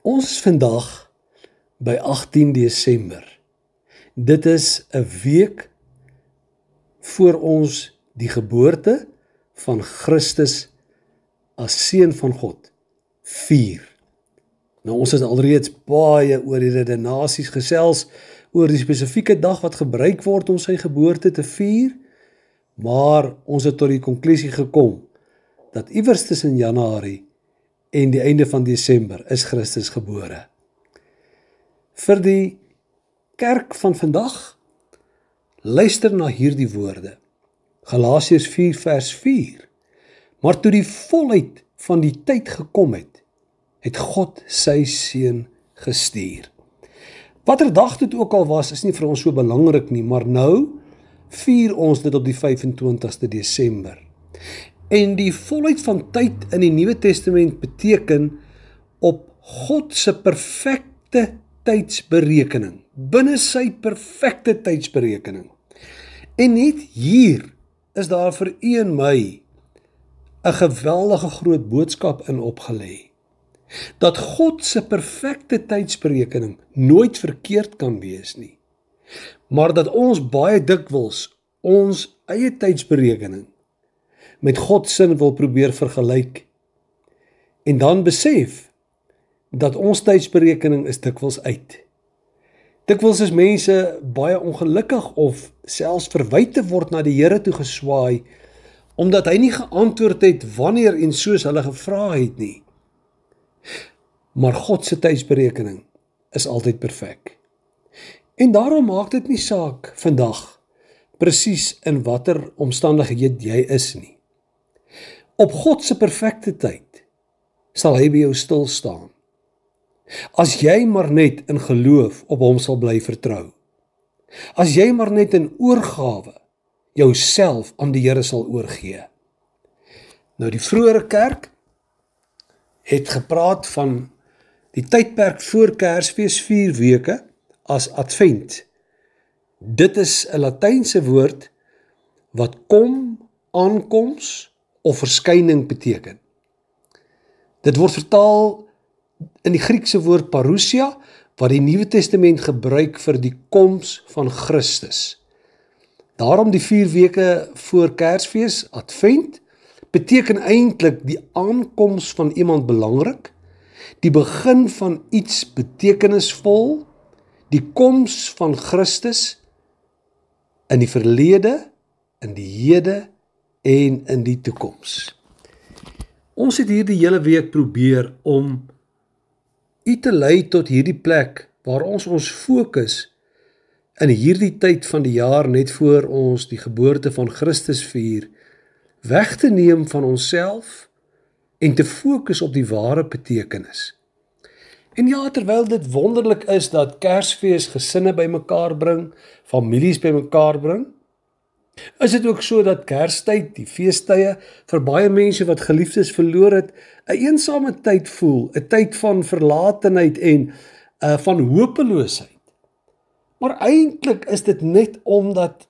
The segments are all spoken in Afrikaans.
Ons is vandag by 18 Desember. Dit is 'n week voor ons die geboorte van Christus as Seun van God vier. Nou ons het alreeds baie oor die redenasies gesels, oor die spesifieke dag wat gebruik word om sy geboorte te vier, maar ons het tot die konklusie gekom, dat iewers tussen Januarie en die einde van Desember is Christus gebore. Vir die kerk van vandag, luister na hierdie woorde. Galasiërs 4 vers 4. Maar toe die volheid van die tyd gekom het, het God sy seun gestuur. Watter dag dit ook al was, is nie vir ons so belangrik nie, maar nou vier ons dit op die 25ste Desember. En die volheid van tyd in die Nuwe Testament beteken op God se perfekte tydsberekening, binne sy perfekte tydsberekening. En net hier is daar vir u en my 'n geweldige groot boodskap in opgelê. Dat God se perfekte tydsberekening nooit verkeerd kan wees nie. Maar dat ons baie dikwels ons eie tydsberekening met God se wil probeer vergelyk. En dan besef dat ons tydsberekening is dikwels uit. Dikwels is mense baie ongelukkig of selfs verwyte word na die Here toe geswaai, omdat hy nie geantwoord het wanneer en soos hulle gevra het nie. Maar God se tydsberekening is altyd perfek. En daarom maak dit nie saak vandag presies in watter omstandighede jy is nie. Op God se perfekte tyd sal hy by jou stil staan. As jy maar net in geloof op hom sal bly vertrou. As jy maar net in oorgawe jouself aan die Here sal oorgee. Nou die vroeëre kerk het gepraat van die tydperk voor Kersfees 4 weke as Advent. Dit is 'n Latynse woord wat kom, aankoms of verskyning beteken. Dit word vertaal in die Griekse woord parousia, wat die Nuwe Testament gebruik vir die koms van Christus. Daarom die 4 weke voor Kersfees, Advent, beteken eintlik die aankoms van iemand belangrik, die begin van iets betekenisvol, die koms van Christus in die verlede, in die hede en in die toekoms. Ons het hierdie hele week probeer om u te lei tot hierdie plek waar ons fokus in hierdie tyd van die jaar net voor ons die geboorte van Christus vier, weg te neem van onsself en te fokus op die ware betekenis. En ja, terwyl dit wonderlik is dat Kersfees gesinne bymekaar bring, families bymekaar bring, is dit ook so dat Kerstyd, die feestydde, vir baie mense wat geliefdes verloor het, 'n eensame tyd voel, 'n tyd van verlatenheid en van hopeloosheid. Maar eintlik is dit net omdat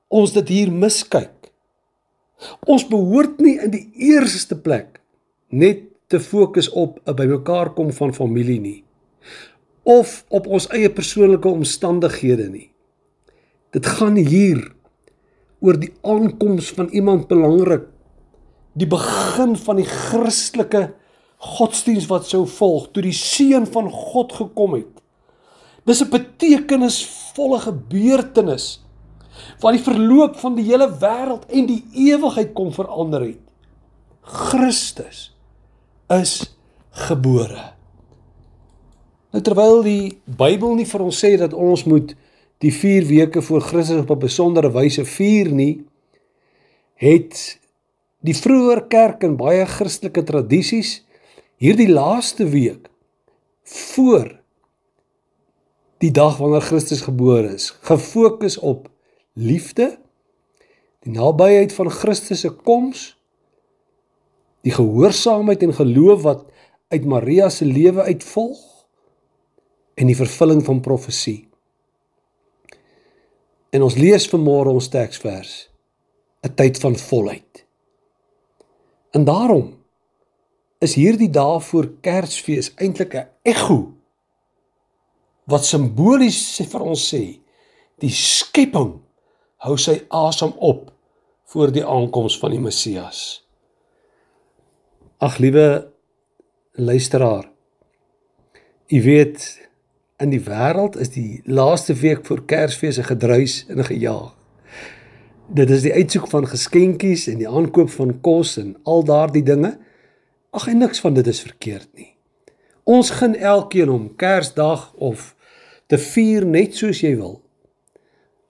ons dit hier miskyk. Ons behoort nie in die eerste plek net te fokus op 'n bymekaar kom van familie nie, of op ons eie persoonlike omstandighede nie. Dit gaan hier oor die aankoms van iemand belangrik, die begin van die Christelike godsdienst wat sou volg, toe die Seun van God gekom het. Dis 'n betekenisvolle gebeurtenis, wat die verloop van die hele wêreld en die ewigheid kom verander het. Christus is gebore. Nou terwyl die Bybel nie vir ons sê dat ons moet die 4 weke voor Christus op 'n besondere wyse vier nie, het die vroeër kerk en baie Christelike tradisies hierdie laaste week voor die dag wanneer Christus gebore is, gefokus op liefde, die nabyheid van Christus se koms, die gehoorsaamheid en geloof wat uit Maria se lewe uitvolg, en die vervulling van profesie. En ons lees vanmôre ons teksvers, 'n tyd van volheid. En daarom is hierdie dae voor Kersfees eintlik 'n ekko wat simbolies vir ons sê, die skepping hou sy asem op voor die aankoms van die Messias. Ag liewe luisteraar, u weet, in die wêreld is die laaste week voor Kersfees 'n gedruis en 'n gejaag. Dit is die uitsoek van geskenkies en die aankoop van kos en al daardie dinge. Ag, en niks van dit is verkeerd nie. Ons gun elkeen om Kersdag of te vier net soos jy wil,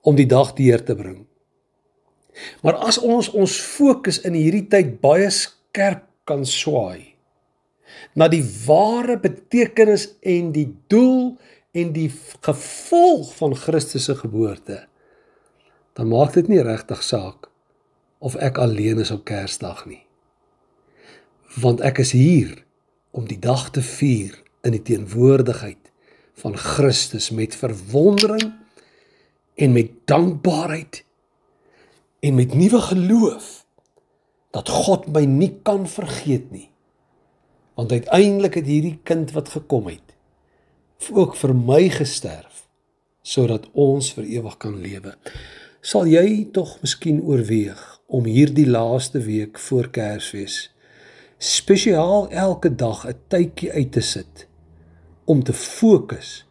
om die dag deur te bring. Maar as ons fokus in hierdie tyd baie skerp kan swaai, na die ware betekenis en die doel en die gevolg van Christus se geboorte, dan maak dit nie regtig saak of ek alleen is op Kersdag nie. Want ek is hier om die dag te vier in die teenwoordigheid van Christus met verwondering en met dankbaarheid en met nuwe geloof dat God my nie kan vergeet nie. Want uiteindelik het hierdie kind wat gekom het, ook vir my gesterf, sodat ons vir ewig kan lewe. Sal jy tog miskien oorweeg om hierdie laaste week voor Kersfees spesiaal elke dag 'n tydjie uit te sit om te fokus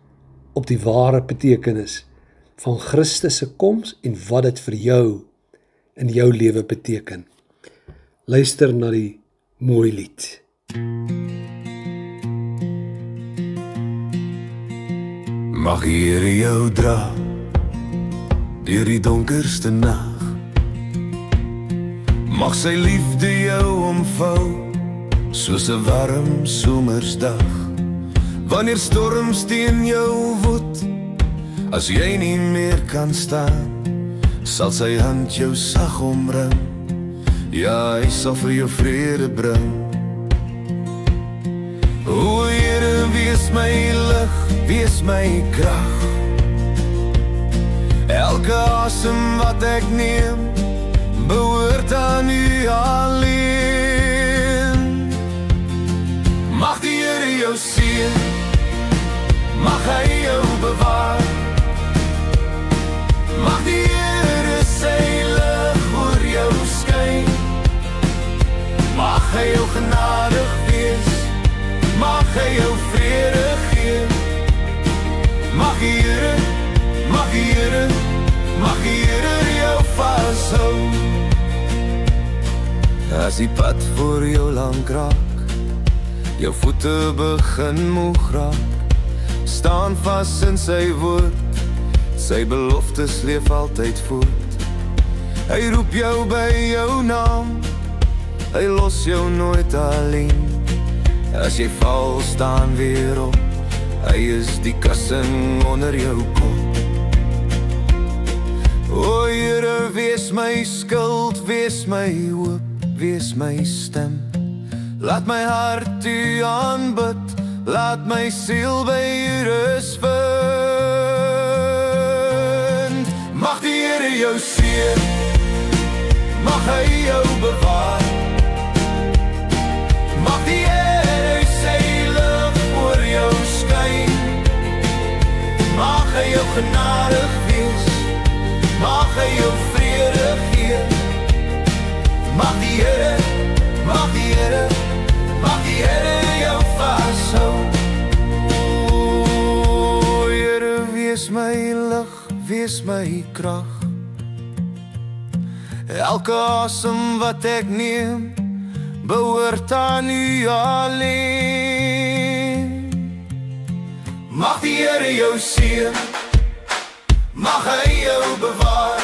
op die ware betekenis van Christus se koms en wat dit vir jou in jou lewe beteken. Luister na die mooi lied. Mag die Here jou dra deur die donkerste nag. Mag sy liefde jou omvou soos 'n warm somersdag. Wanneer storms teen jou woed, as jy nie meer kan staan, sal sy hand jou sag omring. Ja, hy sal vir jou vrede bring. O Here, wees my lig, wees my krag. Elke asem wat ek neem, behoort aan U alleen. Mag die Here jou seën, mag hy jou bewaar. Mag die Here sy lig oor jou skyn. Mag hy jou genadig wees, mag hy jou vrede gee. Mag die Here, mag die Here, mag die Here jou vashou. As die pad voor jou lank raak, jou voete begin moeg raak, staan vas in sy woord, sy beloftes leef altyd voort. Hy roep jou by jou naam, hy los jou nooit alleen. As jy val, staan weer op, hy is die kussing onder jou kop. O Here, wees my skuld, wees my hoop, wees my stem. Laat my hart U aanbid, laat my siel by U rus vind. Mag die Here jou seën, mag hy jou bewaar. Mag die Here sy lig oor jou skyn. Mag hy jou genadig wees, mag hy jou vrede gee. Mag die Here, mag die Here, mag die Here jou vashou. O Here, wees my lig, wees my krag. Elke asem wat ek neem, behoort aan U alleen. Mag die Here jou seën, mag hy jou bewaar.